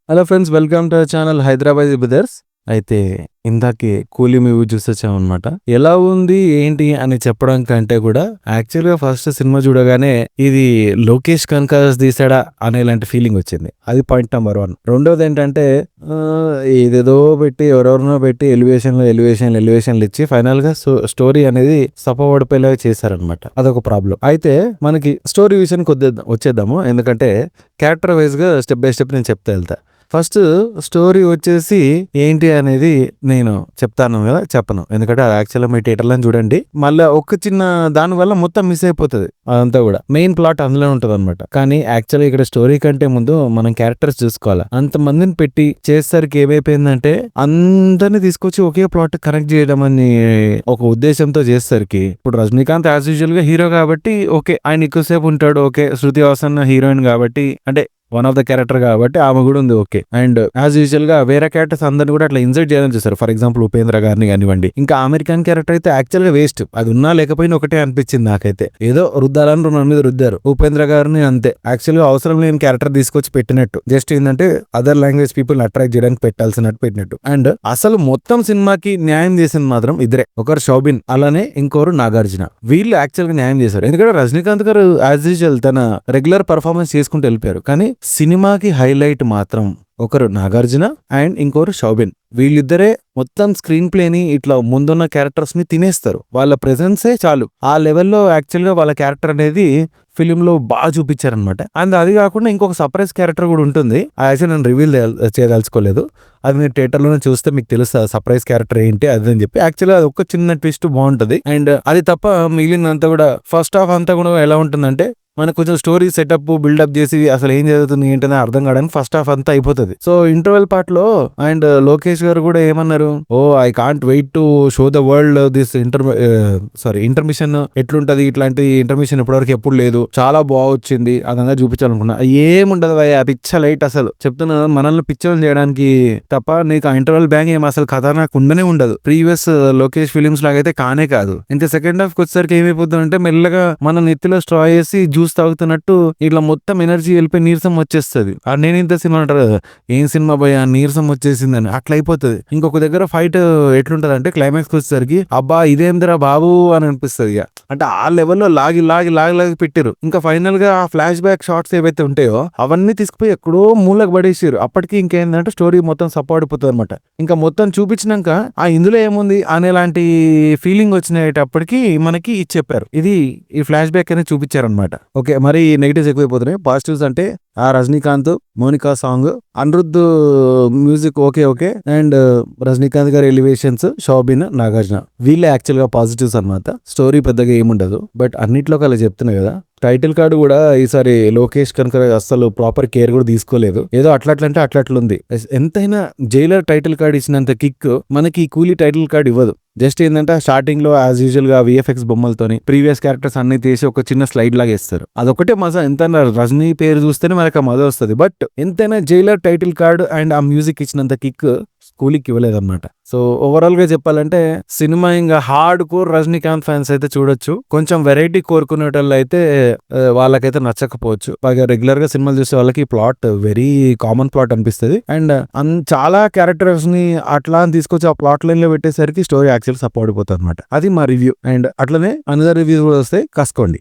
Hello friends, welcome to our channel Hyderabad brothers. అయితే ఇందాకే కూలీ మూవీ చూసొచ్చామన్నమాట. ఎలా ఉంది ఏంటి అని చెప్పడం కంటే కూడా యాక్చువల్గా ఫస్ట్ సినిమా చూడగానే ఇది లోకేష్ కనకాస్ తీసాడా అనేలాంటి ఫీలింగ్ వచ్చింది. అది పాయింట్ నెంబర్ 1. రెండోది ఏంటంటే ఏదేదో పెట్టి ఎవరెవరినో పెట్టి ఎలివేషన్లు ఇచ్చి ఫైనల్ గా స్టోరీ అనేది సపపడిపోయేలాగా చేశారనమాట. అదొక ప్రాబ్లం. అయితే మనకి స్టోరీ విషయానికి వచ్చేద్దాము. ఎందుకంటే క్యారెక్టర్ వైజ్ గా స్టెప్ బై స్టెప్ నేను చెప్తా వెళ్తా. ఫస్ట్ స్టోరీ వచ్చేసి ఏంటి అనేది నేను చెప్తాను కదా, చెప్పను. ఎందుకంటే అది యాక్చువల్గా మీ థియేటర్లో చూడండి. మళ్ళీ ఒక చిన్న దాని వల్ల మొత్తం మిస్ అయిపోతుంది. అదంతా కూడా మెయిన్ ప్లాట్ అందులో ఉంటుంది అనమాట. కానీ యాక్చువల్గా ఇక్కడ స్టోరీ కంటే ముందు మనం క్యారెక్టర్స్ చూసుకోవాలి. అంతమందిని పెట్టి చేసేసరికి ఏమైపోయిందంటే అందరిని తీసుకొచ్చి ఒకే ప్లాట్ కనెక్ట్ చేయడం అని ఒక ఉద్దేశంతో చేసేసరికి ఇప్పుడు రజనీకాంత్ యాజ్ యూజువల్ గా హీరో కాబట్టి ఓకే, ఆయన ఎక్కువసేపు ఉంటాడు. ఓకే, శృతి హాసన్ హీరోయిన్ కాబట్టి అంటే వన్ ఆఫ్ ద క్యారెక్టర్ కాబట్టి ఆమె కూడా ఉంది. ఓకే, అండ్ యాజ్ యూజువల్ గా వేరే క్యారెక్టర్స్ అందరిని కూడా అట్లా ఇన్సర్ట్ చేయాలని చూస్తారు. ఫర్ ఎగ్జాంపుల్ ఉపేంద్ర గారిని కానివ్వండి. ఇంకా అమెరికన్ క్యారెక్టర్ అయితే యాక్చువల్ గా వేస్ట్. అది ఉన్నా లేకపోయినా ఒకటే అనిపించింది నాకైతే. ఏదో రుద్దాలని మన మీద రుద్దారు. ఉపేంద్ర గారిని అంతే, యాక్చువల్ గా అవసరం లేని క్యారెక్టర్ తీసుకొచ్చి పెట్టినట్టు. జస్ట్ ఏంటంటే అదర్ లాంగ్వేజ్ పీపుల్ అట్రాక్ట్ చేయడానికి పెట్టాల్సినట్టు పెట్టినట్టు. అండ్ అసలు మొత్తం సినిమాకి న్యాయం చేసింది మాత్రం ఇద్దరే. ఒకరు శోభిన్, అలానే ఇంకోరు నాగార్జున. వీళ్ళు యాక్చువల్ గా న్యాయం చేశారు. ఎందుకంటే రజనీకాంత్ గారు యాజ్ యూజువల్ తన రెగ్యులర్ పర్ఫార్మెన్స్ చేసుకుంటూ వెళ్ళిపోయారు. కానీ సినిమాకి హైలైట్ మాత్రం ఒకరు నాగార్జున అండ్ ఇంకోరు శోభిన్. వీళ్ళిద్దరే మొత్తం స్క్రీన్ ప్లేని ఇట్లా ముందున్న క్యారెక్టర్స్ ని తినేస్తారు. వాళ్ళ ప్రెజెన్సే చాలు. ఆ లెవెల్లో యాక్చువల్ గా వాళ్ళ క్యారెక్టర్ అనేది ఫిలిం లో బాగా చూపించారనమాట. అండ్ అది కాకుండా ఇంకొక సర్ప్రైజ్ క్యారెక్టర్ కూడా ఉంటుంది. యాక్చువల్ నేను రివీల్ చేయదలుచుకోలేదు. అది మీరు థియేటర్లోనే చూస్తే మీకు తెలుస్తుంది సర్ప్రైజ్ క్యారెక్టర్ ఏంటి అది అని చెప్పి. యాక్చువల్గా అది ఒక చిన్న ట్విస్ట్ బాగుంటది. అండ్ అది తప్ప మిగిలినంతా కూడా ఫస్ట్ హాఫ్ అంతా కూడా ఎలా ఉంటుందంటే మనకు కొంచెం స్టోరీ సెటప్ బిల్డప్ చేసి అసలు ఏం జరుగుతుంది ఏంటనే అర్థం కావడానికి ఫస్ట్ హాఫ్ అంతా అయిపోతుంది. సో ఇంటర్వెల్ పార్ట్ లో అండ్ లోకేష్ గారు కూడా ఏమన్నారు, I can't wait to show the world this intermission ఎట్లుంటది, ఇట్లాంటి ఇంటర్మిషన్ ఇప్పటివరకు ఎప్పుడు లేదు, చాలా బాగా వచ్చింది, అదంతా చూపించాలనుకున్నా. ఏముండదు ఆ పిచ్చ లైట్. అసలు చెప్తున్నా, మనల్ని పిక్చర్లు చేయడానికి తప్ప నీకు ఆ ఇంటర్వెల్ బ్యాంగ్ ఏం అసలు కథ నాకు ఉండనే ఉండదు. ప్రీవియస్ లోకేష్ ఫిలిమ్స్ లాగైతే కానే కాదు. ఇంకా సెకండ్ హాఫ్ వచ్చేసరికి ఏమైపోతుంది అంటే మెల్లగా మన నెత్తిలో స్ట్రా చేసి జ్యూస్ తాగుతున్నట్టు ఇట్లా మొత్తం ఎనర్జీ వెళ్ళిపోయి నీరసం వచ్చేస్తుంది. నేను ఇంత సినిమా అంటారు కదా, ఏం సినిమా పోయా నీరసం వచ్చేసిందని అట్లా అయిపోతుంది. ఇంకొక దగ్గర ఫైట్ ఎట్లుంటది అంటే క్లైమాక్స్ వచ్చేసరికి అబ్బా ఇదేందిరా బాబు అని అనిపిస్తుంది. అంటే ఆ లెవెల్లో లాగి పెట్టారు. ఇంకా ఫైనల్ గా ఆ ఫ్లాష్ బ్యాక్ షార్ట్స్ ఏవైతే ఉంటాయో అవన్నీ తీసుకుపోయి ఎక్కడో మూలకు పడేసారు. అప్పటికి ఇంకేందంటే స్టోరీ మొత్తం సపోర్డిపోతుంది అనమాట. ఇంకా మొత్తం చూపించినాక ఇందులో ఏముంది అనేలాంటి ఫీలింగ్ వచ్చినప్పటికీ మనకి ఇది చెప్పారు. ఇది ఈ ఫ్లాష్ బ్యాక్ అనేది చూపించారనమాట. ఓకే, మరి నెగిటివ్స్ ఎక్కువైపోతున్నాయి. పాజిటివ్స్ అంటే ఆ Rajinikanth Monica song, Anirudh music okay and Rajinikanth garu elevations, Soubin, Nagarjuna వీళ్ళే యాక్చువల్ గా పాజిటివ్స్ అనమాట. స్టోరీ పెద్దగా ఏముండదు. బట్ అన్నిట్లో అలా చెప్తున్నా కదా. టైటిల్ కార్డు కూడా ఈసారి లోకేష్ కనుక అసలు ప్రాపర్ కేర్ కూడా తీసుకోలేదు. ఏదో అట్లంటే అట్లుంది. ఎంతైనా జైలర్ టైటిల్ కార్డు ఇచ్చినంత కిక్ మనకి కూలీ టైటిల్ కార్డు ఇవ్వదు. జస్ట్ ఏంటంటే స్టార్టింగ్ లో యాజ్ యూజువల్ గా విఎఫ్ఎక్స్ బొమ్మలతోని ప్రీవియస్ క్యారెక్టర్స్ అన్ని తీసి ఒక చిన్న స్లైడ్ లాగా ఇస్తారు. అదొకటే మజా. ఎంతైనా రజనీ పేరు చూస్తేనే మనకు ఆ మజా వస్తుంది. బట్ ఎంతైనా జైలర్ టైటిల్ కార్డు అండ్ ఆ మ్యూజిక్ ఇచ్చినంత కిక్ కూలీకి ఇవ్వలేదన్నమాట. సో ఓవరాల్ గా చెప్పాలంటే సినిమా ఇంకా హార్డ్ కోర్ రజనీకాంత్ ఫ్యాన్స్ అయితే చూడొచ్చు. కొంచెం వెరైటీ కోరుకునే వాళ్ళు అయితే వాళ్ళకైతే నచ్చకపోవచ్చు. బాగా రెగ్యులర్ గా సినిమాలు చూసే వాళ్ళకి ప్లాట్ వెరీ కామన్ ప్లాట్ అనిపిస్తుంది. అండ్ చాలా క్యారెక్టర్స్ ని అట్లా తీసుకొచ్చి ఆ ప్లాట్ లైన్ లో పెట్టేసరికి స్టోరీ యాక్చువల్ సపోర్ట్ అయిపోతుంది అనమాట. అది మా రివ్యూ. అండ్ అట్లనే అనదర్ రివ్యూ కూడా వస్తే కసుకోండి.